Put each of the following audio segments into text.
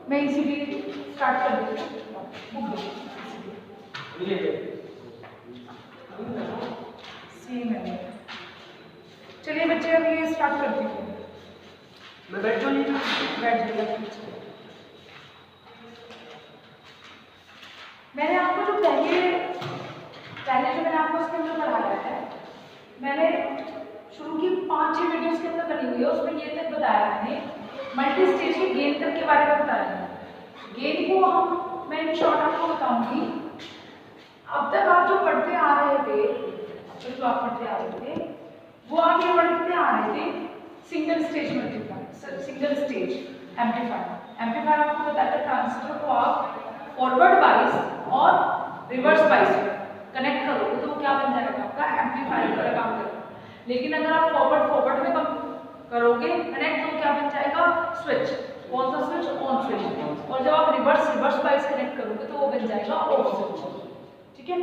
मैं इसीलिए स्टार्ट कर देती हूँ। सेम है। चलिए बच्चे अब ये स्टार्ट करती हूँ। मैं बैठ जाऊँ? बैठ जाइए। मैंने आपको जो पहले जो मैंने आपको उसके अंदर पढ़ाया है, मैंने शुरू की 5-6 वीडियोस के अंदर बनी हुई है, उसमें ये तक बताया मैंने मल्टी स्टेज के गेन तक के बारे में बताया है। गेन को मैं इन शॉर्ट आपको बताऊंगी। अब तक आप जो पढ़ते आ रहे थे, जो आप पढ़ते आ रहे थे वो आप ये पढ़ते आ रहे थे single stage multiplier, single stage amplifier. Amplifier आपको बताया था ट्रांजिस्टर को आप फॉरवर्ड बाइस और रिवर्स बाइस कनेक्ट करोगे तो क्या बन जाएगा, आपका एम्पलीफायर का काम करेगा। लेकिन अगर आप फॉरवर्ड में करोगे कनेक्ट तो क्या बन जाएगा, स्विच। कौन सा स्विच, ऑन स्विच। और जब आप रिवर्स बाइस कनेक्ट करोगे तो वो बन जाएगा ऑफ स्विच। ठीक है।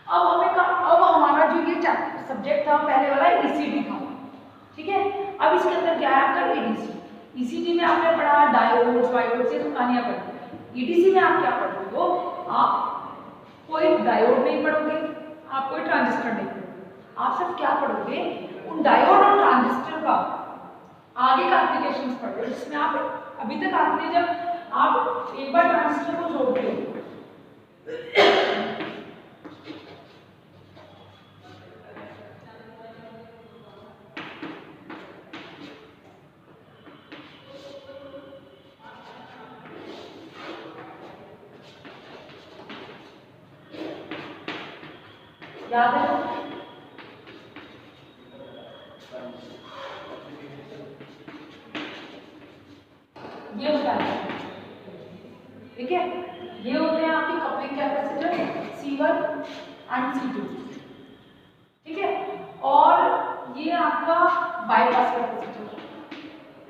अब हमारा जो ये सब्जेक्ट था पहले वाला ईसीडी था। ठीक है। अब इसके अंदर क्या है आपका ईडीसी। ईसीडी में आपने पढ़ा डायोड वायोड से कहानियां पढ़ी। ईडीसी में आप क्या पढ़ोगे, हो आप कोई डायोड नहीं पढ़ोगे, आप कोई ट्रांजिस्टर नहीं पढ़ोगे, आप सिर्फ क्या पढ़ोगे, उन डायोड और ट्रांजिस्टर का आगे का एप्लीकेशंस पढ़ोगे, जिसमें आप अभी तक आपने जब आप एक बार ट्रांजिस्टर को जोड़ते हो याद है, ये बताया। ठीक है। ये होते हैं आपके coupling capacitor C1 and C2। ठीक है। और ये आपका बाईपास कैपेसिटर,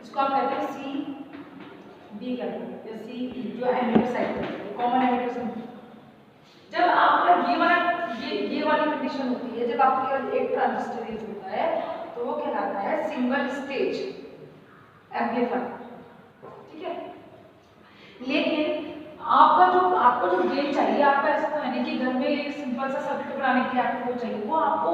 इसको आप कहते हैं CB कहते हैं, या CE जो एमिटर साइड है, कॉमन एमिटर से। जब आपका ये वाली कंडीशन होती है, जब आपके केवल एक ट्रांजिस्टर यूज होता है तो वो कहलाता है सिंगल स्टेज एम्पलीफायर। ठीक है। लेकिन आपको जो गेन चाहिए, आपका ऐसा तो है नहीं कि घर में एक सिंपल सा सर्किट बनाने के लिए आपको वो चाहिए, वो आपको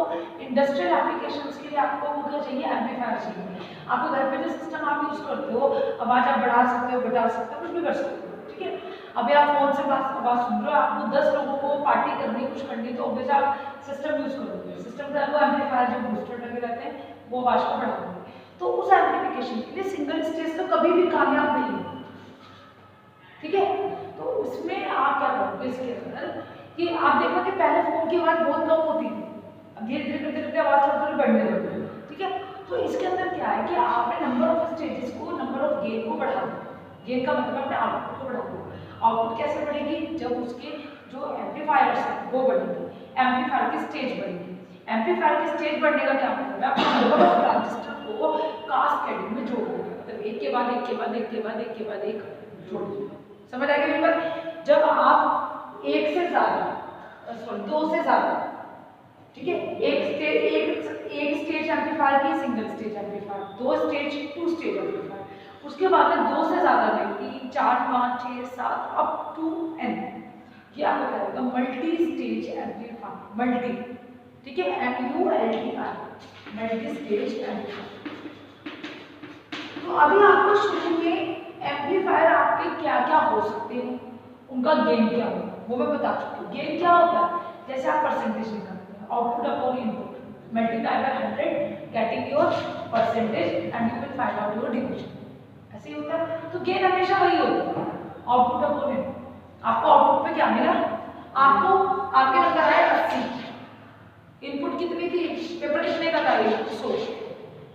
इंडस्ट्रियल एप्लीकेशंस के लिए आपको वो क्या चाहिए, एम्पलीफायर चाहिए। आपको घर पे जो सिस्टम आप यूज करते हो, आवाज आप बढ़ा सकते हो, घटा सकते हो, कुछ भी कर सकते हो। ठीक है। अभी आप फोन से आवाज सुन रहे हो, आपको 10 लोगों को पार्टी करनी, कुछ करनी, तो ऑब्वियसली आप सिस्टम यूज करोगे। सिस्टम का वो एम्पलीफायर जो बूस्टर लगे रहते हैं वो आवाज को बढ़ाएंगे। तो उस एम्पलीफिकेशन के लिए सिंगल स्टेज तो कभी भी कामयाब नहीं है। ठीक है। तो उसमें आप क्या करोगे इसके अंदर कि आप देखो कि पहले फोन की आवाज बहुत कम होती थी, अब धीरे धीरे करके आवाज थोड़ी बढ़ने लगी है। ठीक है। तो इसके अंदर क्या है कि आपने नंबर ऑफ स्टेजेस को, नंबर ऑफ गेन को बढ़ा दो। गेन का मतलब अपने आउटपुट को बढ़ा दो। आउटपुट कैसे बढ़ेगी, जब उसके जो एम्पलीफायर्स हैं वो बढ़ेंगे, एम्पलीफायर की स्टेज बढ़ेगी। एम्पलीफायर की स्टेज बढ़ने का क्या मतलब है, आप नंबर ऑफ ट्रांजिस्टर को कास्केडिंग में जोड़ दोगे, मतलब एक के बाद एक के बाद एक के बाद एक के बाद एक जोड़ दोगे। समझ आ गया मेरी बात। जब आप एक से ज्यादा, सॉरी 2 से ज्यादा, ठीक है, एक स्टेज एम्पलीफायर की single stage amplifier, 2 stage 2 stage amplifier, उसके बाद में 2 से ज्यादा में 3 4 5 6 7 अप टू n, ये आपको क्या होगा, मल्टी स्टेज एम्पलीफायर, मल्टी। ठीक है, MULTI, मल्टी स्टेज एम्पलीफायर। तो अभी आपको शुरू में एम्पलीफायर आपके क्या क्या हो सकते हैं, उनका गेन क्या होगा वो मैं बता चुकी हूँ। गेन क्या होता है, जैसे आप परसेंटेज निकालते हैं, output upon input multiply by 100 getting your percentage and you will find out your division, ऐसे ही होता है। तो गेन हमेशा वही होता है, आउटपुट अपॉन इनपुट। आपको आउटपुट पे क्या मिला, आपको आपके नंबर आए 80, इनपुट कितनी थी, पेपर कितने का था, 100।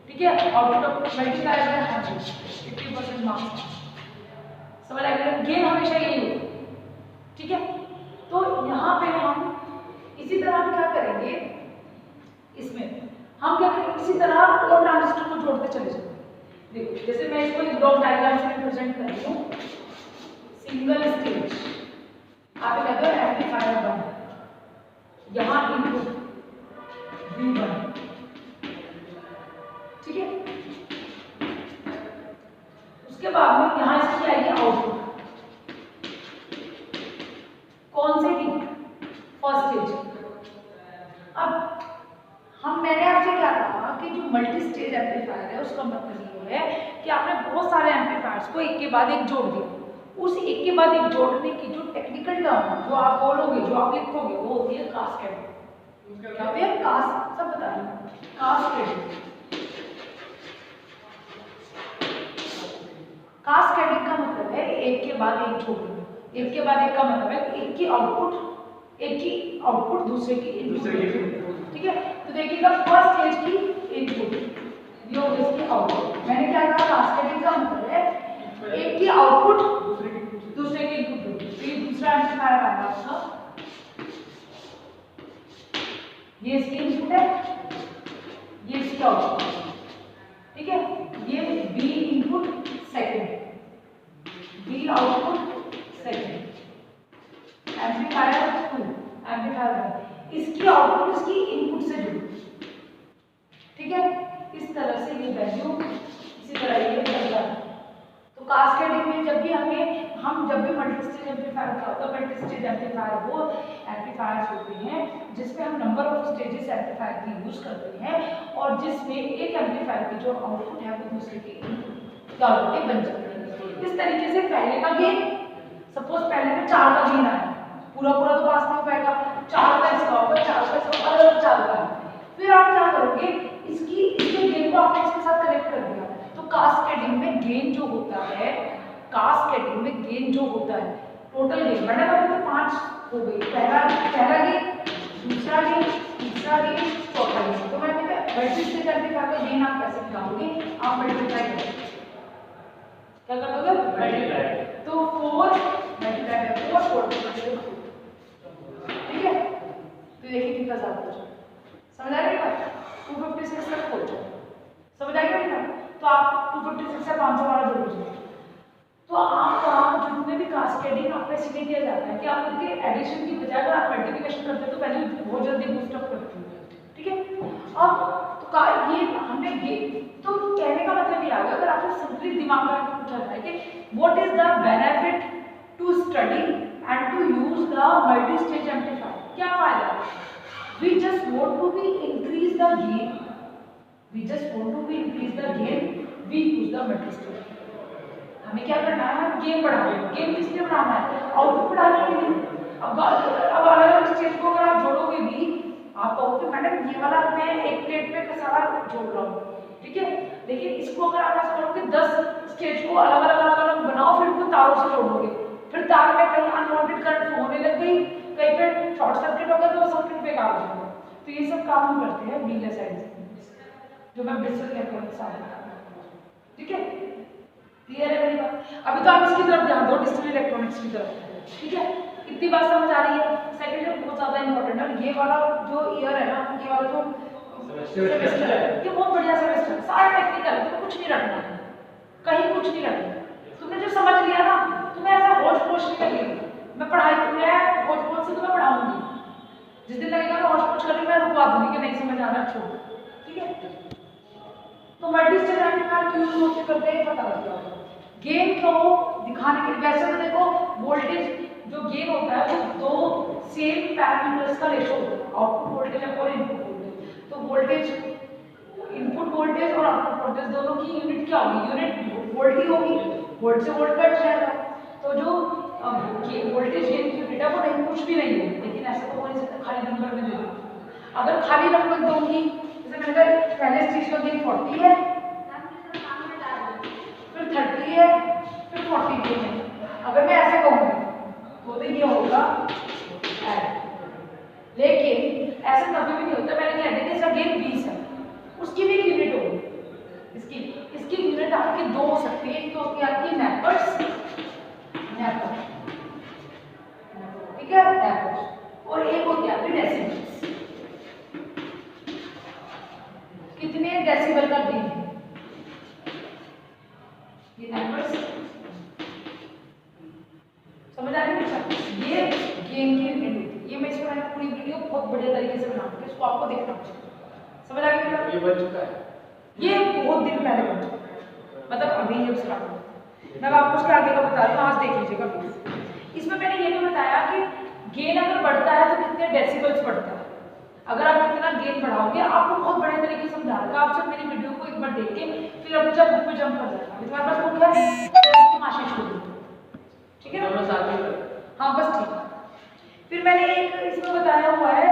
ठीक है, आउटपुट मल्टीप्लाई बाय 100, 50% मार्क्स। समझ आ गया, गेन हमेशा यही होगा। ठीक है। तो यहाँ पे हम इसी तरह हम क्या करेंगे, इसमें हम क्या करेंगे, इसी तरह और ट्रांजिस्टर को जोड़ते चले जाएंगे। देखो जैसे मैं इसको ब्लॉक डायग्राम से रिप्रेजेंट कर रही हूँ, सिंगल स्टेज आप कहते हो एम्पलीफायर 1, यहाँ इनपुट V1। ठीक है, उसके बाद में यहाँ इसकी आएगी आउटपुट बहुत सारे एम्पलीफायर्स को एक के बाद एक जोड़ दिया। उस एक के बाद एक जोड़ने की जो टेक्निकल टर्म है, जो आप बोलोगे, जो आप लिखोगे, वो होती है कास्केडिंग। क्या होती है? सब बता रहे हैं, कास्केडिंग। कास्केडिंग का मतलब है एक के बाद एक जोड़ना। एक के बाद एक का मतलब है एक की आउटपुट दूसरे की इनपुट। ठीक है, तो देखिएगा फर्स्ट स्टेज की इनपुट, ये हो गई इसकी आउटपुट। मैंने क्या कहा? कास्केडिंग का मतलब है एक की आउटपुट दूसरे की इनपुट। तो ये दूसरा एम्पलीफायर आ रहा है आपका, ये इसकी इनपुट है, ये इसकी आउटपुट। ठीक है, ये B input second, B output second, amplifier 2, amplifier 1, इसकी आउटपुट इसकी इनपुट से जुड़ी। ठीक है, इस तरह से ये वैल्यू, इसी तरह ये चलता है। तो कास्केडिंग में जब भी जब भी मल्टी स्टेज एम्पलीफायर क्या होता है? मल्टी स्टेज एम्पलीफायर वो एम्पलीफायर्स होते हैं जिसमें हम नंबर ऑफ स्टेजेस एम्पलीफायर की यूज करते हैं और जिसमें एक एम्पलीफायर की जो आउटपुट है वो दूसरे की क्या होती है? बन जाती है। इस तरीके से पहले का गेन, सपोज पहले में 4 का गेन आया, पूरा तो पास नहीं हो पाएगा, 4 का इसका होगा, 4 का इसका, अलग 4 का है। फिर आप क्या करोगे? इसके गेन को आपने इसके साथ कनेक्ट कर दिया। तो कास्केडिंग में गेन जो होता है, कास्केडिंग में गेन जो होता है, टोटल गेन मैंने कहा तो 5 हो गई। पहला गेन, दूसरा गेन, तीसरा गेन, चौथा गेन। तो मैं कहता मल्टी स्टेज एम्पलीफायर का गेन आप कैसे निकालोगे? आप मल्टीप्लाई करोगे, क्या कर दोगे? मल्टीप्लाई। तो 4 मल्टीप्लाई बाय 4 ठीक है, तो देखिए कितना ज्यादा हो जाए। समझ आ रहा है? 256 तक पहुंच जाए, समझ आ गया ना? तो आप 256 से 500 वाला जोड़ लीजिए। तो आपका जितने भी कास्केडिंग आपका इसलिए किया जाता है कि आप उनके एडिशन की बजाय अगर आप मल्टीप्लिकेशन करते हैं तो वैल्यू बहुत जल्दी बूस्ट अप करती है। ठीक है, अब तो ये हमने तो कहने का मतलब ये आ गया, अगर आपको सिंपली दिमाग में पूछा जाए कि what is the benefit to study and to use the multi stage amplifier, क्या फायदा है? We just want to be increase the gain, we just want to be increase the gain, we use the multi stage. हमें क्या करना है? Gain बढ़ाना है। Gain किस लिए बढ़ाना है? आउटपुट बढ़ाने के लिए। अब अलग स्टेज को अगर आप जोड़ोगे भी, आप कहोगे मैडम ये वाला मैं एक प्लेट पे सारा जोड़ रहा हूँ, ठीक है, लेकिन इसको अगर आप ऐसा करोगे 10 स्टेज को अलग अलग बनाओ, फिर उनको तारों से जोड़ोगे, फिर तार में कहीं अनवांटेड करंट होने लग गई, कहीं पे शॉर्ट सर्किट हो गया तो सर्किट बेकार हो जाएगा। तो ये सब काम हम करते हैं बीले साइड से, जो मैं ब्रिस्टल इलेक्ट्रॉनिक्स से आता हूँ। ठीक है, क्लियर है मेरी बात? अभी तो आप इसकी तरफ ध्यान दो, डिजिटल इलेक्ट्रॉनिक्स की तरफ। ठीक है, इतनी बात समझ आ रही है? सेकंड जो बहुत ज्यादा इंपॉर्टेंट है, ये वाला जो ईयर है ना, ये वाला जो सेमेस्टर है, ये बहुत बढ़िया सेमेस्टर, सारा टेक्निकल, तो कुछ नहीं रखना, कहीं कुछ नहीं रखना। तुमने जो समझ लिया ना, तुम्हें ऐसा होश-पोश नहीं लगेगी। मैं पढ़ाई तुम्हें होश-पोश से तुम्हें पढ़ाऊंगी, जिस दिन लगेगा ना होश-पोश करने में रुकवा दूंगी कि नहीं समझ आ रहा, छोड़। ठीक है, तो मल्टी स्टेज एम्पलीफायर क्यों यूज करते हैं पता लग गया। गेन को दिखाने के, वैसे तो देखो वोल्टेज जो गेन होता है वो दो सेम पैरामीटर्स का रेशो होता है, आउटपुट वोल्टेज और इनपुट वोल्टेज। तो वोल्टेज, इनपुट वोल्टेज और आउटपुट वोल्टेज दोनों की यूनिट क्या होगी? यूनिट वोल्ट ही होगी, वोल्ट से वोल्ट कट जाएगा। तो जो वोल्टेज गेन की यूनिट है वो नहीं, कुछ भी नहीं है, लेकिन ऐसा तो हो नहीं सकता खाली नंबर में दे दो। अगर खाली नंबर दूंगी, जैसे मैंने कहा पहले स्टेज का गेन 40 है, फिर 30 है, फिर 40 है, अगर मैं ऐसे कहूँगी तो ये होगा ऐड। लेकिन ऐसा कभी भी नहीं होता, मैंने कह दिया कि इसका गेन 20 है, उसकी भी यूनिट होगी, इसकी यूनिट आपकी दो हो सकती है, एक तो होती है आपकी नेपर्स, ठीक है, नेपर्स, और एक होती है आपकी डेसिबल्स। कितने डेसिबल का गेन है? ये नेपर्स, समझ आ रही है? ये गेन की यूनिट होती है। ये मैं इसको मैंने पूरी वीडियो बहुत बढ़िया तरीके से बनाऊंगी, इसको आपको देखना चाहिए। समझ आ गई? ये बन चुका है, ये बहुत दिन पहले बन चुका है, मतलब अभी जब स्टार्ट हुआ। मैं आपको उसके आगे का बता रही हूँ, आज देख लीजिएगा प्लीज। इसमें मैंने ये भी बताया कि गेन अगर बढ़ता है तो कितने डेसिबल्स बढ़ता है। अगर आप कितना गेन बढ़ाओगे, आपको बहुत बड़े तरीके से समझा रहा है। आप सिर्फ मेरी वीडियो को एक बार देख के फिर अपने जब बुक में जंप कर जाएगा। तुम्हारे पास बुक तमाशे छोड़, ठीक है ना? दोनों साथ में। हाँ बस ठीक। फिर मैंने एक इसमें बताया हुआ है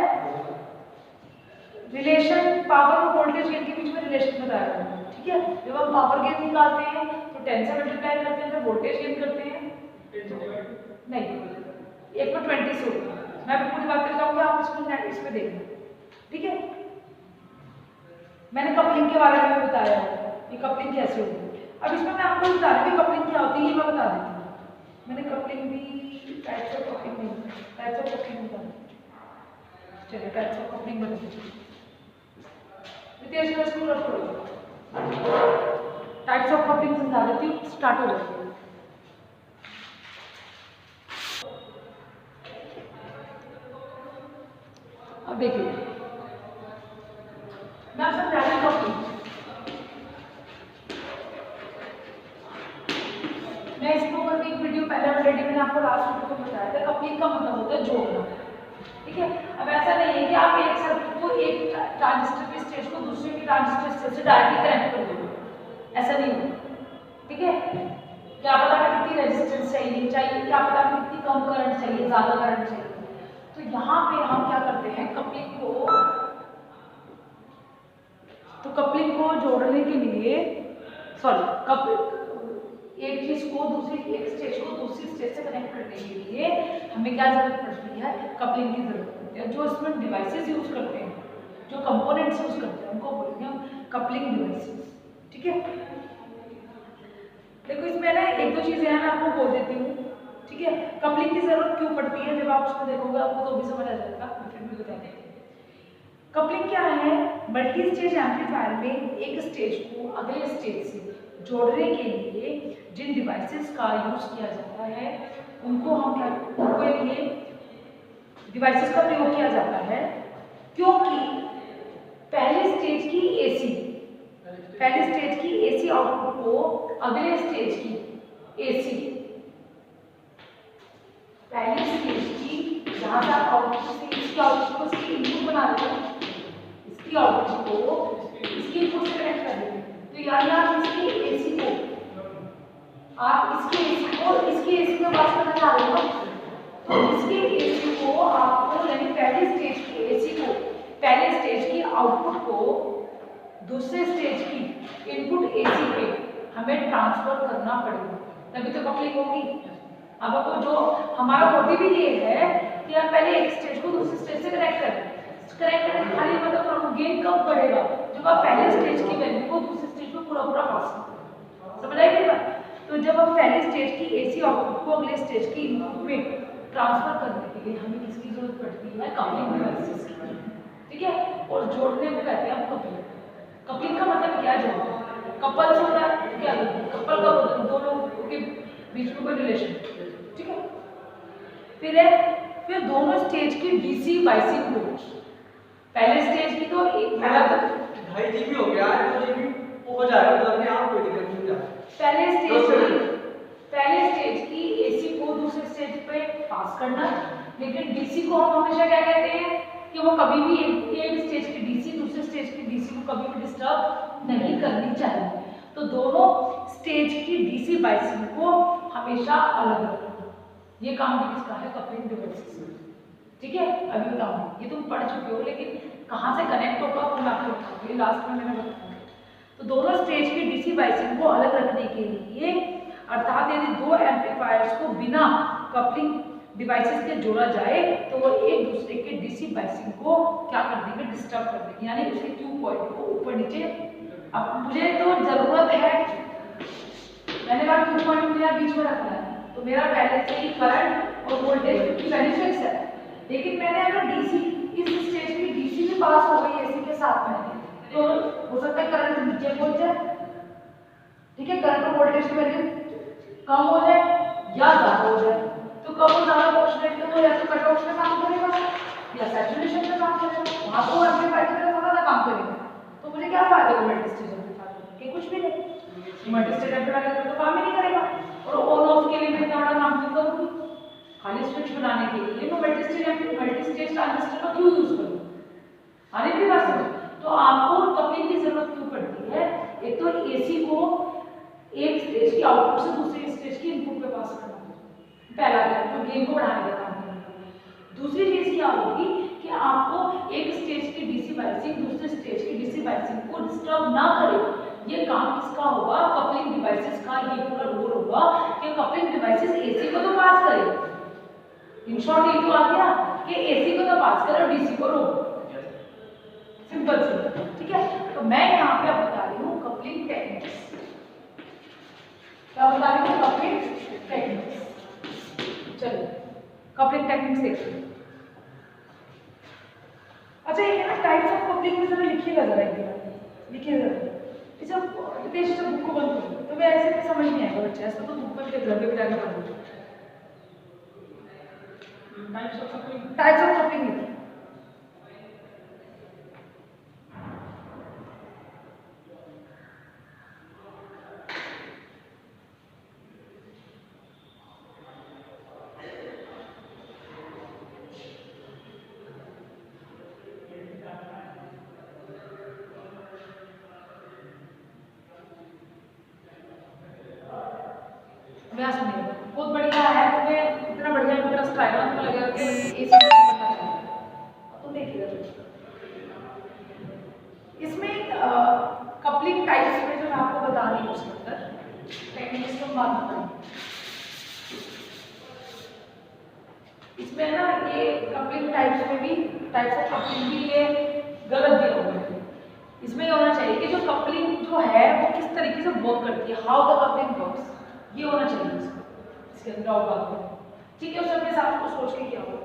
रिलेशन पावर और वोल्टेज गेन के बीच में रिलेशन बताया हुआ है, ठीक है? जब हम पावर गेन निकालते हैं तो 10 से मल्टीप्लाई करते हैं, जब वोल्टेज गेन करते हैं नहीं, एक में 20 से होता है। मैं भी पूरी बात बताऊंगा, आप इसमें देखना, ठीक है? मैंने कपलिंग के बारे में बताया है कि कपलिंग कैसे होती है। अब इसमें मैं आपको बता रही हूँ कपलिंग क्या होती है, ये मैं बता देती हूँ। मैंने कपलिंग भी टाइप्स ऑफ कपलिंग नहीं, टाइप्स ऑफ कपलिंग बता दी। चलिए टाइप्स ऑफ कपलिंग बता दीजिए। विद्यार्थी स्कूल रख लो, टाइप्स ऑफ कपलिंग समझा देती हूँ, स्टार्ट हो जाती है। अब देखिए मैं आपसे समझा रही हूँ कपलिंग। मैं इसको करके एक वीडियो पहले ऑलरेडी मैंने आपको लास्ट वीडियो में बताया था, कपलिंग का मतलब होता है जोड़ना, ठीक है? अब ऐसा नहीं है कि आप एक सर्किट को एक ट्रांजिस्टर के स्टेज को दूसरे के ट्रांजिस्टर स्टेज से डायरेक्टली कनेक्ट कर दोगे, ऐसा नहीं होगा, ठीक है? क्या पता हमें कितनी रेजिस्टेंस चाहिए, क्या पता हमें कितनी कम करंट चाहिए, ज्यादा करंट चाहिए। तो यहाँ पे हम क्या करते हैं कपलिंग को जोड़ने के लिए एक चीज को एक स्टेज को दूसरी स्टेज से कनेक्ट करने के लिए हमें क्या जरूरत पड़ती है? कपलिंग की जरूरत पड़ती है। जो इसमें डिवाइसेस यूज करते हैं, जो कंपोनेंट्स यूज करते हैं, उनको बोलते हैं हम कपलिंग डिवाइसेस, ठीक है? देखो इसमें ना एक दो चीजें हैं, मैं आपको बोल देती हूँ, ठीक है? कपलिंग की जरूरत क्यों पड़ती है, जब आप उसको देखोगे आपको तो भी समझ आ जाएगा, फिर भी बता देते हैं। कपलिंग क्या है? मल्टी स्टेज एम्पलीफायर में एक स्टेज को अगले स्टेज से जोड़ने के लिए जिन डिवाइसेस का यूज किया जाता है उनके लिए डिवाइसेस का प्रयोग किया जाता है, क्योंकि पहले स्टेज की एसी आउटपुट को अगले स्टेज की एसी पहले स्टेज की जहां तक आउटपुट से इसकी आउटपुट को इसकी इनपुट बना देते हैं, इसकी आउटपुट को इसकी इनपुट से कनेक्ट कर देते हैं। तो यानी आप इसकी एसी को इसकी एसी में पास करना चाह रहे हो, तो इसके एसी को आपको यानी पहले स्टेज की एसी को पहले स्टेज की आउटपुट को दूसरे स्टेज की इनपुट एसी पे हमें ट्रांसफर करना पड़ेगा, तभी तो कपलिंग होगी। अब आपको जो हमारा मोटिव ही ये है कि आप पहले एक स्टेज को दूसरे स्टेज से कनेक्ट करें खाली मतलब गेन कब बढ़ेगा? जब आप पहले स्टेज की वैल्यू को दूसरे स्टेज में पूरा पास करें, समझ आई मेरी बात? तो जब हम पहले स्टेज की एसी आउटपुट को अगले स्टेज की इनपुट में ट्रांसफर करने के लिए हमें किसकी जरूरत पड़ती है? कपलिंग डिवाइसेस की, ठीक है? और जोड़ने को कहते हैं हम कपलिंग। कपलिंग का मतलब क्या? जोड़ना। कपल्स होता है क्या? कपल का होता है दो लोगों के बीच में कोई रिलेशन, ठीक है? फिर दोनों स्टेज की डीसी बाइसिंग को पहले स्टेज की तो एक पहला तो 2.5 GB हो गया है, 2 GB हो जाएगा, मतलब कि आप कोई दिक्कत नहीं है। पहले स्टेज की एसी को दूसरे स्टेज पे पास करना, लेकिन डीसी को हम हमेशा क्या कहते हैं कि वो कभी भी एक स्टेज की डीसी दूसरे स्टेज की डीसी को कभी भी डिस्टर्ब नहीं करनी चाहिए। तो दोनों स्टेज की डीसी बाइसिंग को हमेशा अलग रखना, ये काम भी किसका है? कपलिंग डिवाइसेस, ठीक है? अभी बताऊंगी, ये तुम पढ़ चुके हो, लेकिन कहाँ से कनेक्ट होगा तो मैं आपको बताऊंगी, लास्ट में मैंने बताया। तो दोनों स्टेज की डीसी बाइसिंग को अलग रखने के लिए, अर्थात यदि दो एम्पलीफायर्स को बिना कपलिंग डिवाइसेस के जोड़ा जाए तो वो एक दूसरे के डीसी बाइसिंग को क्या कर देंगे? डिस्टर्ब कर देंगे, यानी उसके ट्यूब पॉइंट को ऊपर नीचे। अब मुझे तो जरूरत है, मैंने कहा ट्यूब पॉइंट मुझे बीच में रखना है, तो मेरा पहले से ही करंट और वोल्टेज की वैल्यू फिक्स है, लेकिन मैंने अगर डीसी इस स्टेज की डीसी भी पास हो गई एसी के साथ में, तो हो सकता है करंट नीचे पहुंच जाए, ठीक है? करंट और वोल्टेज की वैल्यू कम हो जाए या ज्यादा हो जाए। तो कम और ज्यादा ऑक्सीडेंट हो या तो कट ऑफ में काम करेगा या सैचुरेशन में काम करेगा, वहां तो एम्पलीफायर की तरह थोड़ा सा काम करेगा। तो मुझे क्या फायदा होगा मल्टी स्टेज एम्पलीफायर के? कुछ भी नहीं। मल्टी स्टेज एम्पलीफायर तो काम ही नहीं करेगा, और ऑन ऑफ के लिए मैं इतना बड़ा काम क्यों करूंगी? खाली स्विच बनाने के लिए मैं मल्टी स्टेज ट्रांजिस्टर का क्यों यूज करूं? आने की बात समझ। तो आपको कपलिंग की जरूरत क्यों पड़ती है? एक तो एसी को एक स्टेज की आउटपुट से दूसरी स्टेज की इनपुट पे पास करना, पहला तो गेन को बढ़ाने का काम करना। दूसरी चीज क्या होगी कि आपको एक स्टेज की डीसी बायसिंग दूसरे स्टेज की डीसी बायसिंग को डिस्टर्ब ना करे। ये काम किसका होगा? कपलिंग डिवाइसेस का। ये पूरा रोल होगा कि कपलिंग डिवाइसेस एसी को तो पास करे, इन शॉर्ट ये तो आ गया कि एसी को तो पास करे और डीसी को रोक, सिंपल सिंपल, ठीक है। तो मैं यहाँ पे अब बता रही हूँ कपलिंग टेक्निक्स। क्या बता रही हूँ? Coupling techniques. चलिए कपलिंग टेक्निक्स देखते हैं। अच्छा ये ना टाइप्स ऑफ कपलिंग में जरा लिखिएगा, जरा एक बार लिखिएगा। इसे रितेश से बुक को बंद करो, तो मैं ऐसे समझ नहीं आएगा बच्चे, ऐसा तो बुक पे घर पे जाके पढ़ लो। टाइप्स ऑफ कपलिंग लिखिए। बहुत बढ़िया है, तुम्हें इतना बढ़िया इंटरेस्ट आएगा, तुम्हें लगेगा कि एसी करना चाहिए। तो देखिएगा इसमें कपलिंग टाइप्स में जो मैं आपको बता रही हूँ उसके अंदर टेक्निक्स को बात करेंगे। इसमें ना ये कपलिंग टाइप्स में भी टाइप्स ऑफ कपलिंग भी ये गलत दिया हुआ है। इसमें ये होना चाहिए कि जो कपलिंग जो है वो किस तरीके से वर्क करती है, हाउ द कपलिंग वर्क्स, ये होना चाहिए इसके अंदर और बात करें, ठीक है। उस अपने हिसाब से सोच के किया होगा,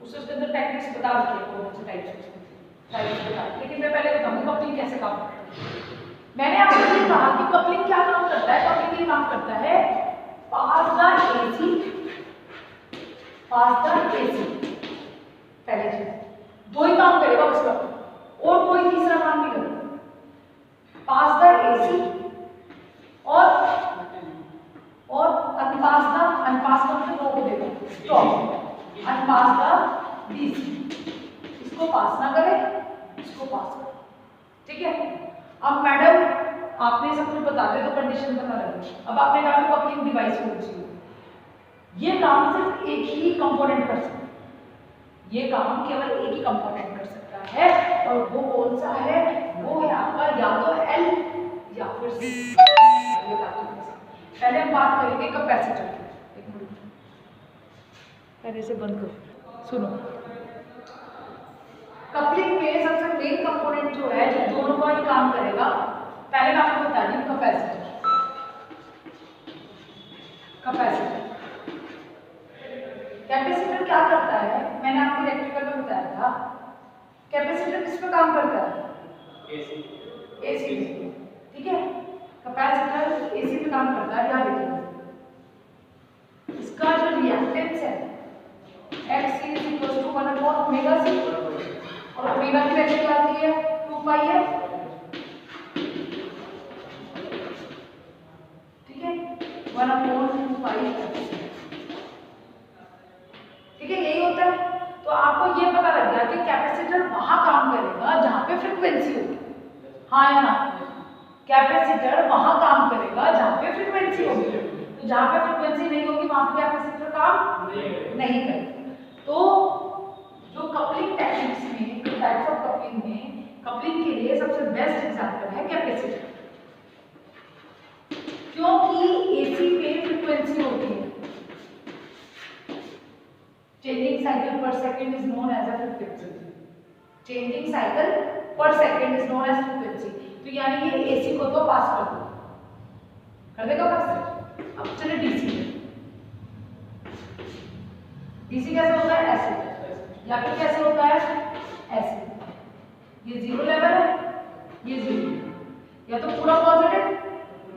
उसके अंदर टेक्निक्स बता रखी है कौन से टाइप्स बता। लेकिन मैं पहले बताऊंगी कपलिंग कैसे काम करता है। मैंने आपको ये कहा कि कपलिंग क्या काम करता है। कपलिंग ये काम करता है पास द एसी, पहले चीज दो ही काम करेगा उसका, और कोई तीसरा काम नहीं करेगा। पास द एसी और अनपास का मतलब रोक देगा, स्टॉप। अनपास द डीसी, इसको पास ना करे, इसको पास करे, ठीक है। अब मैडम आपने सब कुछ बता दिया तो कंडीशन बता रहे। अब आपने कहा कि कपलिंग डिवाइस होनी चाहिए, ये काम सिर्फ एक ही कंपोनेंट कर सकता है, ये काम केवल एक ही कंपोनेंट कर सकता है, और वो कौन सा है? वो है आपका या तो एल या फिर सी। पहले हम बात करेंगे कैपेसिटर की। एक मिनट पहले से बंद करो, सुनो। कपलिंग में सबसे मेन कंपोनेंट जो है जो दोनों का ही काम करेगा, पहले मैं आपको बता दूं कैपेसिटर। कैपेसिटर क्या करता है? मैंने आपको इलेक्ट्रिकल में बताया था, कैपेसिटर किस पे काम करता है? एसी, ठीक है। कैपेसिटर एसी पे काम करता है, याद रखिएगा। इसका जो रिएक्टेंस है Xc = 1/ओमेगा c, और ओमेगा की वैल्यू क्या आती है? 2 पाई है, ठीक है। 1/2 पाई, ठीक है, यही होता है। तो आपको ये पता लग गया कि कैपेसिटर वहां काम करेगा जहां पे फ्रीक्वेंसी होगी, हाँ या ना? कैपेसिटर वहां काम करेगा जहां पे फ्रीक्वेंसी होगी, तो जहां पे फ्रीक्वेंसी नहीं होगी वहां पे कैपेसिटर काम नहीं करेगा। तो जो कपलिंग टेक्निक्स में, टाइप्स ऑफ कपलिंग में, कपलिंग के लिए सबसे बेस्ट एग्जांपल है कैपेसिटर, क्योंकि एसी पे फ्रीक्वेंसी होती है। Changing cycle per second is known as a frequency. Changing cycle per second is known as frequency. तो यानी ये AC को तो पास कर देगा पास। अब चले DC में। DC कैसे होता है? ऐसे, या फिर कैसे होता है? ऐसे। ये जीरो लेवल है, ये जीरो, या तो पूरा पॉजिटिव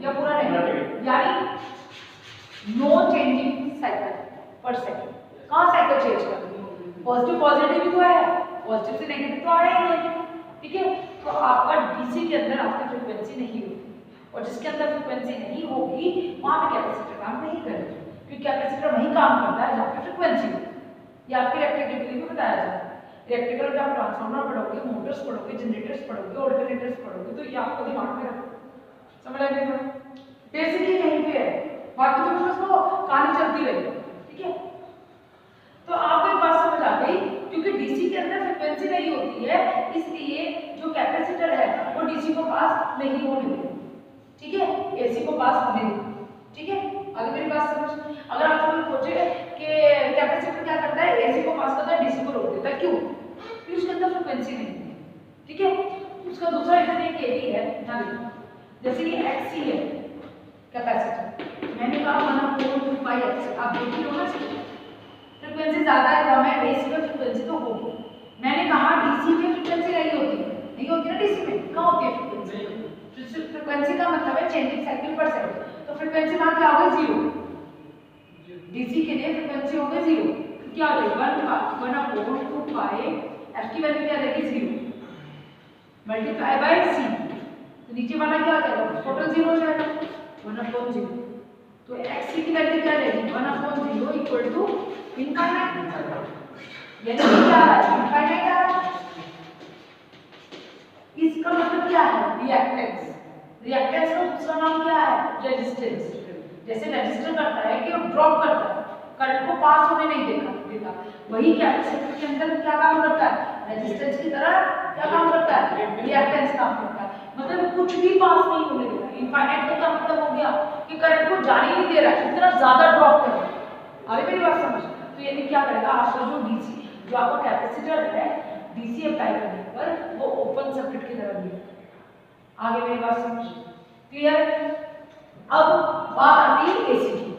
या पूरा नेगेटिव, यानी नो चेंजिंग साइकिल पर सेकंड। कहाँ साइकिल चेंज कर रही है? पॉजिटिव पॉजिटिव भी तो है, पॉजिटिव से नेगेटिव तो आया ही नहीं, ठीक है। तो आपका डीसी के अंदर आपकी फ्रीक्वेंसी नहीं होगी, और जिसके अंदर फ्रीक्वेंसी नहीं होगी वहां पे कैपेसिटर काम नहीं करेगा, क्योंकि कैपेसिटर वही काम करता है जहाँ पे फ्रीक्वेंसी हो। ये आपकी इलेक्ट्रिकल में बताया जाता है। इलेक्ट्रिकल में आप ट्रांसफार्मर पढ़ोगे, मोटर्स पढ़ोगे, जनरेटर्स पढ़ोगे, ऑल्टरनेटर्स पढ़ोगे, तो ये आपको दिमाग में रखो, समझ आएगा। बेसिकली यहीं पे है, बाकी तो बस उसको कहानी चलती रही, ठीक है। तो आपको एक बात समझ आ गई, क्योंकि डीसी के अंदर फ्रीक्वेंसी नहीं होती है, इसलिए जो कैपेसिटर है वो डीसी को पास नहीं होने देगा, ठीक है, एसी को पास होने देगा, ठीक है। आगे मेरी बात समझ। अगर आप लोग पूछे कि कैपेसिटर क्या करता है, एसी को पास करता है, डीसी को रोक देता है, क्यों? क्योंकि उसके अंदर फ्रीक्वेंसी नहीं है, ठीक है। उसका दूसरा रीजन एक ये भी है ना, जैसे कि एक्सी है कैपेसिटर, मैंने कहा 1/2 पाई एक्स, आप देख लो ना, फ्रीक्वेंसी ज्यादा है कम है, एसी में फ्रीक्वेंसी तो होगी। मैंने कहा डीसी में फ्रीक्वेंसी नहीं होती ना, डीसी में कहाँ होती है फ्रीक्वेंसी? फ्रीक्वेंसी का मतलब है चेंजिंग साइकिल पर सेकंड, तो फ्रीक्वेंसी वहां क्या होगी? 0। डीसी के लिए फ्रीक्वेंसी होगी 0, क्या हो जाएगा 1/2 पाई, एफ की वैल्यू क्या रहेगी 0 मल्टीप्लाई बाय सी, तो नीचे वाला क्या आ जाएगा? टोटल 0 हो जाएगा 1/0, तो एक्स की वैल्यू क्या रहेगी? 1/0 इक्वल टू इनफाइनाइट, यानी क्या आ रहा है? इनफाइनाइट आ रहा है। इसका मतलब क्या है? रिएक्टेंस। रिएक्टेंस का दूसरा नाम क्या है? रेजिस्टेंस। जैसे रेजिस्टर करता है कि वो ड्रॉप करता है, करंट को पास होने नहीं देता, वही कैपेसिटर के अंदर क्या काम करता है? रेजिस्टेंस की तरह क्या काम करता है? रिएक्टेंस काम करता है। मतलब कुछ भी पास नहीं होने देता। इनफाइनाइट का मतलब हो गया कि करंट को जाने ही नहीं दे रहा है, इतना ज्यादा ड्रॉप कर रहा है। अभी मेरी बात समझ। तो ये क्या करेगा? आपका जो डीसी, जो आपका कैपेसिटर है, डीसी अप्लाई करने पर वो ओपन सर्किट की तरह दिखेगा। आगे मेरी बात समझ क्लियर? अब बात आती है एसी की।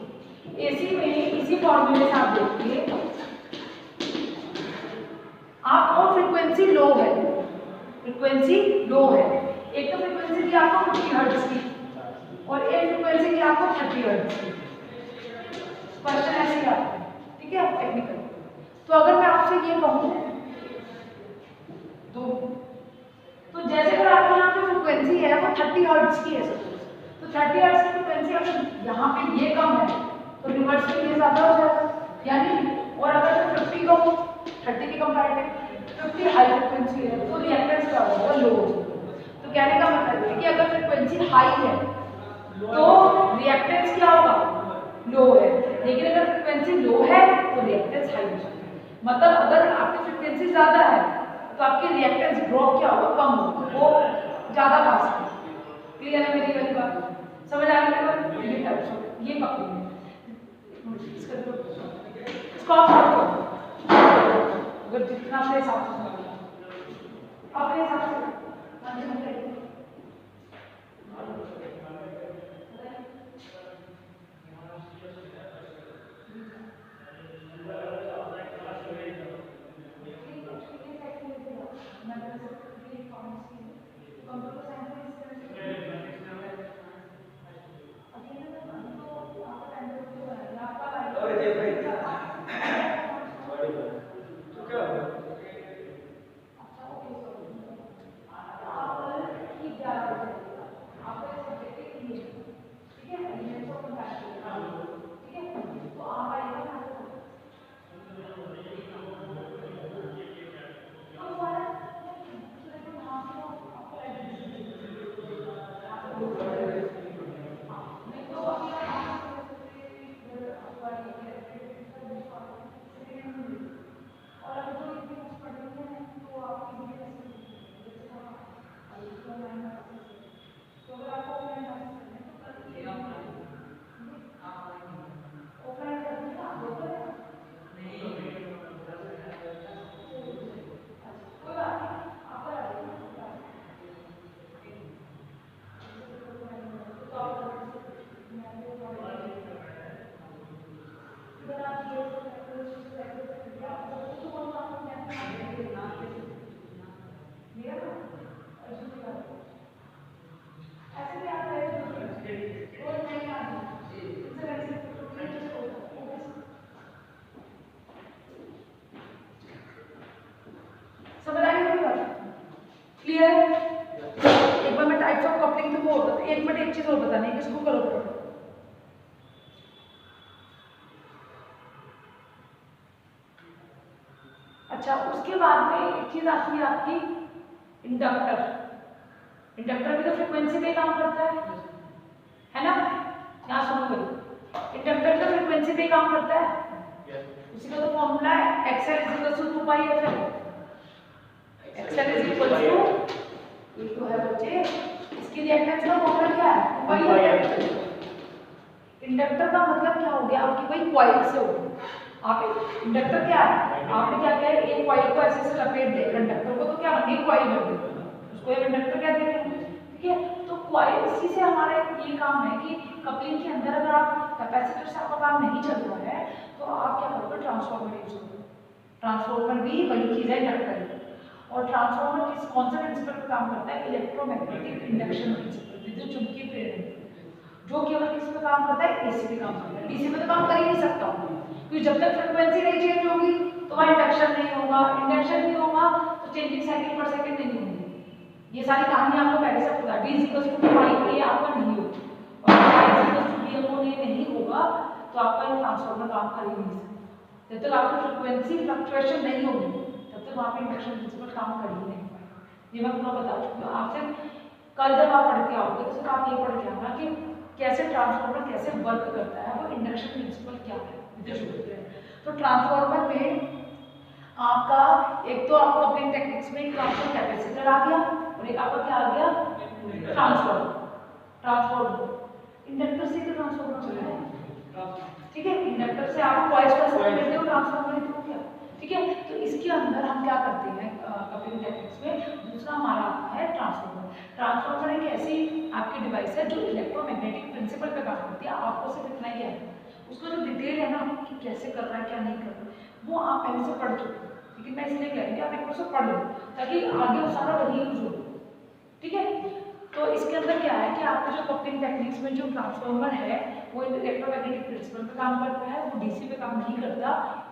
एसी में इसी फॉर्मूले से आप देखिए, आपको फ्रीक्वेंसी लो है, फ्रीक्वेंसी लो है। एक तो फ्रीक्वेंसी की आपको 50 हर्ट्ज की और एक फ्रीक्वेंसी की आपको 30 हर्ट्ज की। क्वेश्चन ऐसे आता है, ठीक है, टेक्निकल। तो अगर मैं आपसे ये कहूं तो जैसे अगर आपके यहाँ पे फ्रीक्वेंसी है वो 30 हर्ट्ज की है, तो 30 हर्ट्ज की फ्रीक्वेंसी अगर यहाँ पे ये कम है तो रिवर्स में ये ज्यादा हो जाएगा, यानी। और अगर मैं 50 कहूँ 30 के कंपैरेटिव 50 हाई फ्रीक्वेंसी है तो रिएक्टेंस क्या होगा? लो। तो कहने का मतलब है कि अगर फ्रीक्वेंसी हाई है तो रिएक्टेंस क्या होगा? लो है, लेकिन अगर फ्रीक्वेंसी लो है तो रिएक्टेंस हाई हो जाएगा। मतलब अगर आपकी फ्रीक्वेंसी ज्यादा है तो आपकी रिएक्टेंस ड्रॉप क्या होगा? कम होगा, वो ज्यादा पास होगा। क्लियर है मेरी वाली बात? समझ आ रही है? ये टाइप ये पकड़िए, इसको आप पढ़ो अगर जितना अपने हिसाब से अपने हिसाब से एक चीज और बतानी है, किसको करो पढ़ो। अच्छा, उसके बाद में एक चीज आती है आपकी इंडक्टर। इंडक्टर भी तो फ्रीक्वेंसी पे काम करता है ना? यहाँ सुनो भाई, इंडक्टर तो फ्रीक्वेंसी पे काम करता है, उसी का तो फॉर्मूला है XL = 2 पाई FM। XL = तो है बच्चे, इसकी रिएक्टेंस का फॉर्मूला क्या है? 2 पाई FM। इंडक्टर का मतलब क्या हो गया आपकी भाई, कॉइल से हो गया। आप इंडक्टर क्या है, आपने क्या किया, एक कॉइल को ऐसे से लपेट दिया, कंडक्टर को तो क्या एक कॉइल कर दिया, उसको एक इंडक्टर क्या देते हैं, ठीक है। तो कॉइल, इसी से हमारा ये काम है कि कपलिंग के अंदर अगर आप कैपेसिटर से आपका काम नहीं चल रहा है तो आप क्या करोगे, ट्रांसफार्मर यूज करोगे। ट्रांसफार्मर भी वही चीज है इंडक्टर, और ट्रांसफार्मर किस कौन से प्रिंसिपल पर काम करता है, इलेक्ट्रोमैग्नेटिक इंडक्शन प्रिंसिपल, विद्युत चुंबकीय प्रेरण, जो केवल किस पे काम करता है, एसी पे काम करता है। डीसी पे तो काम कर ही नहीं सकता, क्योंकि जब तक फ्रीक्वेंसी नहीं चेंज होगी तो वहाँ इंडक्शन नहीं होगा, इंडक्शन नहीं होगा तो चेंजिंग साइकिल पर सेकंड नहीं होगी। ये सारी कहानी आपको पहले से पता है। D = A आपका नहीं होगा, और D = नहीं होगा तो आपका ये ट्रांसफार्मर काम कर ही नहीं सकता। जब तक आपकी फ्रीक्वेंसी फ्लक्चुएशन नहीं होगी तब तक वहाँ पे इंडक्शन प्रिंसिपल काम कर ही नहीं पाएगा। ये मैं पूरा बता चुकी हूँ आपसे। कल जब आप पढ़ के आओगे तो सिर्फ आप ये पढ़ के आना कि कैसे ट्रांसफार्मर कैसे वर्क करता है, वो इंडक्शन प्रिंसिपल क्या है, तो ट्रांसफार्मर में आपका एक तो आपका कपलिंग टेक्निक्स में एक आपका कैपेसिटर आ गया और एक आपका क्या आ गया, ट्रांसफार्मर। इंडक्टर से ट्रांसफार्मर चला है, ठीक है। इंडक्टर से आप कॉइल्स का सर्किट लेते हो, ट्रांसफार्मर लेते हो क्या, ठीक है। तो इसके अंदर हम क्या करते हैं कपलिंग टेक्निक्स में, दूसरा हमारा आता है ट्रांसफार्मर। ट्रांसफार्मर एक ऐसी आपकी डिवाइस है जो इलेक्ट्रोमैग्नेटिक प्रिंसिपल पे काम करती है। आपको सिर्फ इतना ही है, उसका जो डिटेल है ना कि कैसे कर रहा है क्या नहीं कर रहा है वो आप पहले से पढ़ चुके हैं, लेकिन मैं इसलिए कह रही हूँ कि आप एक बार से पढ़ लो ताकि आगे वो सारा वही यूज हो, ठीक है। तो इसके अंदर क्या है कि आपका जो कपलिंग टेक्निक्स में जो ट्रांसफार्मर है वो इलेक्ट्रोमैग्नेटिक प्रिंसिपल पे काम करता है, वो डीसी पे काम नहीं करता,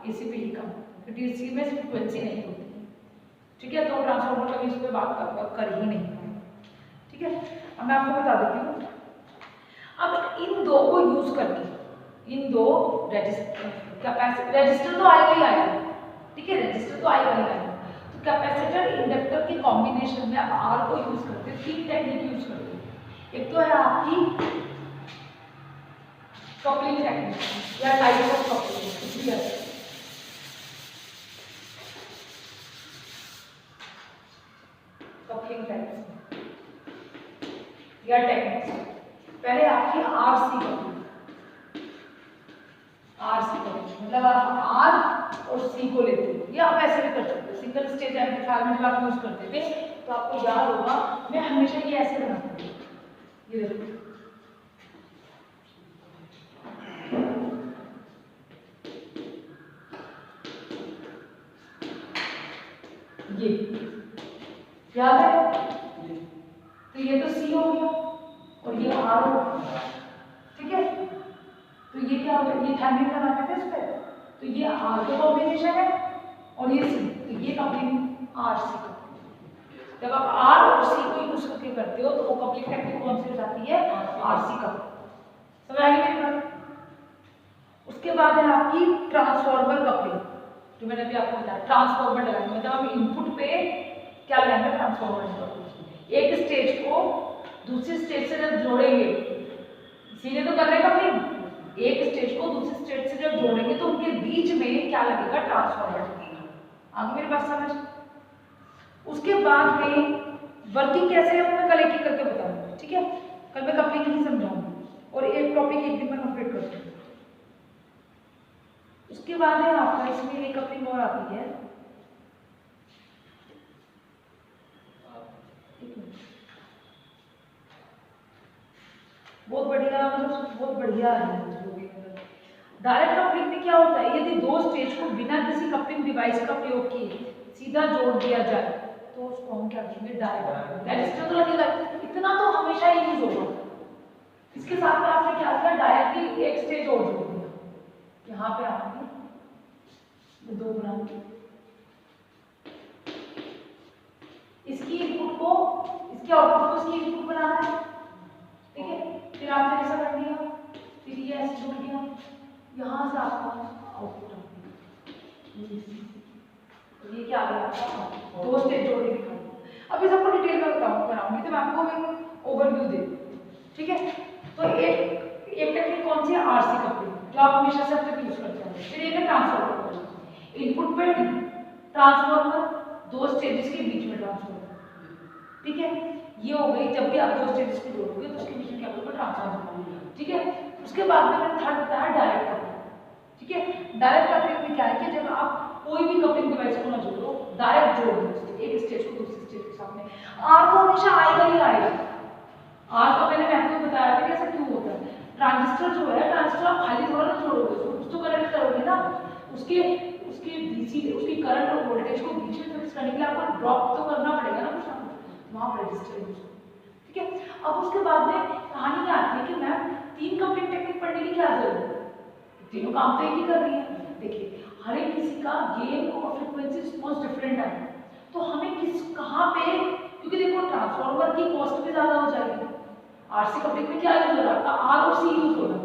एसी पे ही काम करता है। डीसी में फ्रीक्वेंसी नहीं होती, ठीक है। तो ट्रांसफार्मर कभी इस पर बात कर ही नहीं पाएगा, ठीक है। अब मैं आपको बता देती हूँ, अब इन दो को यूज करके, इन दो रजिस्टर तो आएगा ही आएगा, ठीक है, रजिस्टर तो आएगा ही आएगा। तो कैपेसिटर इंडक्टर के कॉम्बिनेशन में आप आर को यूज करते हैं, तीन टेक्निक यूज करते हैं। एक तो है आपकी कपलिंग टेक्निक या type of coupling, coupling techniques या टेक्निक्स। पहले आपकी आरसी कपलिंग, आरसी कपलिंग मतलब आप आर और सी को लेते हो, या आप ऐसे भी कर सकते हो। सिंगल स्टेज एम्पलीफायर में जब आप यूज करते थे तो आपको याद होगा, मैं हमेशा ये ऐसे बनाती हूँ, ये देखो ये याद है, तो ये तो सी हो गया और ये आर हो गया, ठीक है। तो ये क्या होगा, ये थैमिन बनाते थे इस पे, तो ये आर का कॉम्बिनेशन है और ये सी, तो ये कपलिंग आर सी कपलिंग। जब आप आर और सी को यूज करके करते हो तो वो कपलिंग टेक्निक कौन सी हो जाती है, आर सी कपलिंग। समझ आई मेरी बात। उसके बाद है आपकी ट्रांसफार्मर कपलिंग, जो मैंने अभी आपको बताया ट्रांसफार्मर लगाएंगे, मतलब हम इनपुट पे क्या लगाएंगे, ट्रांसफार्मर। एक स्टेज को दूसरी स्टेज से जब जोड़ेंगे, सीधे तो कर रहे हैं कपलिंग, एक स्टेज को दूसरी स्टेज से जब जोड़ेंगे तो उनके बीच में क्या लगेगा, ट्रांसफार्मर। आगे मेरी बात समझ। उसके बाद में वर्किंग कैसे है वो मैं कल एक करके बताऊंगी, ठीक है। कल मैं कपलिंग ही समझाऊंगी और एक टॉपिक एक दिन में कंप्लीट करती हूँ। उसके बाद है आपका इसमें एक कपलिंग और आती है, बहुत बढ़िया, मतलब बहुत बढ़िया है जो भी। डायरेक्ट कपलिंग में क्या होता है, यदि दो स्टेज को बिना किसी कपलिंग डिवाइस का प्रयोग किए सीधा जोड़ दिया जाए तो उसको हम क्या कहेंगे, डायरेक्ट। रजिस्टर तो लगेगा, इतना तो हमेशा ही यूज होगा। इसके साथ में आपने क्या किया, डायरेक्टली एक स्टेज और जोड़ दिया, यहाँ पे आपने ये दो बना दिए, इसकी इनपुट को इसके आउटपुट को इसकी इनपुट बनाना है, ठीक है। फिर आपने ऐसा कर दिया, फिर ये ऐसे जोड़ दिया, यहाँ से आपका आउटपुट आ गया, ये क्या आ गया, दो स्टेज जोड़ के। अब इस सबको डिटेल में बताऊँ कराऊंगी तो मैं आपको एक ओवरव्यू दे, ठीक है। तो एक टेक्निक कौन सी है, आरसी कपलिंग, जो आप हमेशा से अब तक यूज करते हैं। फिर एक है ट्रांसफार्मर, इनपुट पे ट्रांसफार्मर, दो स्टेजेस के बीच में ट्रांसफार्मर, ठीक है। ये हो गई, जब भी आप दो स्टेजेस को जोड़ोगे तो उसके बीच में क्या होगा, ट्रांसफार्मर, ठीक है। उसके बाद में मैंने थर्ड बताया डायरेक्ट कपलिंग, ठीक है। डायरेक्ट कपलिंग में क्या है कि जब आप कोई भी कपलिंग डिवाइस को ना जोड़ो, डायरेक्ट जोड़ दो एक स्टेज को दूसरे स्टेज के साथ में, आर तो हमेशा आएगा ही आएगा। आर का मैंने आपको बताया था कि ऐसा क्यों होता है। ट्रांजिस्टर जो है, ट्रांजिस्टर आप खाली थोड़ा ना जोड़ोगे, कुछ तो कनेक्ट करोगे ना, उसके डीसी उसकी करंट और वोल्टेज को बीच में फिक्स करने के लिए आपको ड्रॉप तो करना पड़ेगा ना कुछ ना कुछ, वहाँ पर रजिस्टर यूज, ठीक है। अब उसके बाद में कहानी क्या आती है कि मैम 3 कपलिंग टेक्निक पढ़ने की क्या जरूरत है, तीनों काम तो एक ही कर रही है। देखिए हर एक किसी का गेन और फ्रीक्वेंसी रिस्पॉन्स डिफरेंट है, तो हमें कहाँ पे, क्योंकि देखो ट्रांसफार्मर की कॉस्ट भी ज्यादा हो जाएगी, आरसी कपलिंग में क्या यूज हो रहा है, आर और सी यूज हो रहा है,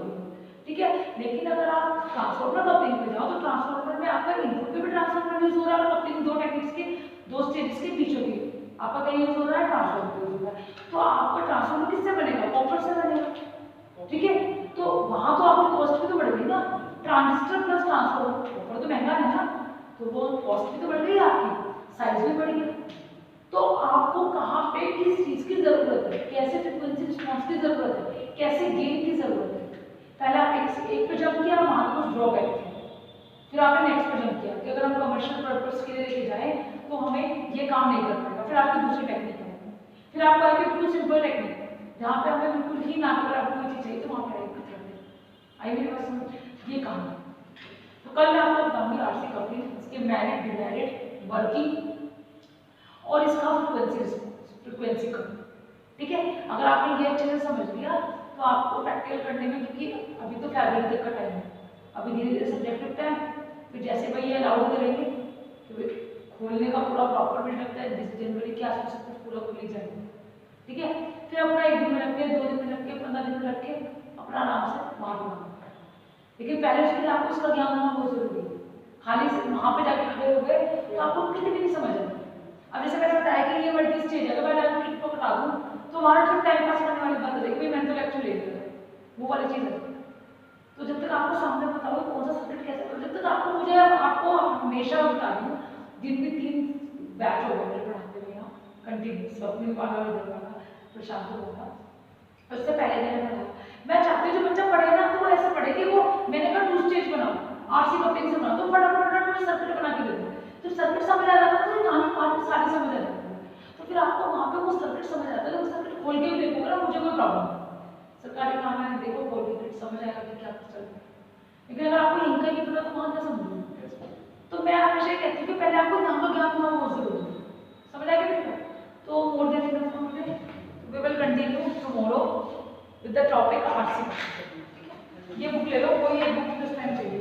ठीक है। लेकिन अगर आप ट्रांसफार्मर कपलिंग में जाओ तो ट्रांसफार्मर में आपका इनपुट पे भी ट्रांसफार्मर यूज हो रहा है, और कपलिंग दो टेक्निक्स के दो स्टेजेस के बीच होगी, आपका क्या यूज हो रहा है, ट्रांसफार्मर यूज हो रहा है। तो आपका ट्रांसफार्मर किससे बनेगा, कॉपर से बनेगा, ठीक है। तो वहां तो आपकी कॉस्ट भी तो बढ़ गई ना, ट्रांजिस्टर प्लस ट्रांसफार्मर, कॉपर तो महंगा है ना, तो वो कॉस्ट भी तो बढ़ गई आपकी, साइज भी बढ़ गया। तो आपको कहाँ पे किस चीज की जरूरत है, कैसे फ्रीक्वेंसी रिस्पांस की जरूरत है, कैसे गेन की जरूरत है। पहले आप एक पे जंप किया, वहां पे कुछ ड्रॉबैक थे, फिर आपने नेक्स्ट पे जंप किया कि अगर हम कमर्शियल पर्पस के लिए लेके जाए तो हमें ये काम नहीं कर पाएगा, फिर आपकी दूसरी टेक्निक है, फिर आप कहेंगे बिल्कुल सिंपल टेक्निक जहाँ पे हमें बिल्कुल ही ना कर आपको कोई चीज चाहिए तो वहाँ पे आई मेरे पास समझ, ये काम है। तो कल मैं आपको बताऊंगी आरसी कपलिंग, इसके मेरिट डिमेरिट, वर्किंग और इसका फ्रीक्वेंसी कम, ठीक है। अगर आपने ये अच्छे से समझ लिया तो आपको प्रैक्टिकल करने में, क्योंकि अभी तो फैब्रिक तक का टाइम है, अभी धीरे धीरे सब्जेक्ट लगता है, फिर जैसे भाई ये अलाउड करेंगे तो खोलने का पूरा प्रॉपर बिल्डअप है, 20 जनवरी के आसपास सब कुछ पूरा खुल जाएगा, ठीक है। फिर अपना 1 दिन में रख के, 2 दिन में रख के, 15 दिन में रख के अपना आराम से वहाँ बनाना, लेकिन पहले उसके लिए आपको उसका ज्ञान होना बहुत जरूरी है। खाली से वहाँ पे जाके खड़े हो गए तो आपको कितनी भी नहीं समझ आती। अब जैसे मैंने बताया कि ये मल्टी स्टेज है, अगर मैं जाकर किट को कटा दूँ तो हमारा सिर्फ टाइम पास करने वाली बात है, मैंने तो लेक्चर ले लिया, वो वाली चीज़ है। तो जब तक आपको सामने बताओ कौन सा सब्जेक्ट कैसे, जब तक आपको हमेशा बता दूँ, दिन में 3 बैच हो गए मेरे पढ़ाते हुए यहाँ कंटिन्यूस, स्वप्निल वाला, इधर वाला, प्रशांत होगा, उससे पहले मैंने पढ़ा। मैं चाहती हूँ जो बच्चा पढ़े ना तो वो ऐसे पढ़े कि वो, मैंने कहा 2 स्टेज बनाओ, आरसी कपलिंग से बनाओ, तो फटाफट सर्किट बना के दे दो, तो सर्किट समझ आ जाता है तो कहानी पार्ट सारी समझ आ जाती है। तो फिर आपको वहाँ पे वो सर्किट समझ आता है, तो सर्किट खोल के भी देखोगे ना, मुझे कोई प्रॉब्लम नहीं, सरकारी काम है, देखो खोल के समझ आएगा कि क्या चल रहा है। लेकिन अगर आपको इनका नहीं पता तो वहाँ क्या समझोगे। तो मैं हमेशा कहती हूँ कि पहले आपको यहाँ का ज्ञान होना बहुत जरूरी है, समझ आएगा बेटा। तो more than enough for today, we will continue tomorrow with the topic RC. ये बुक ले लो, कोई एक बुक किस टाइम चाहिए,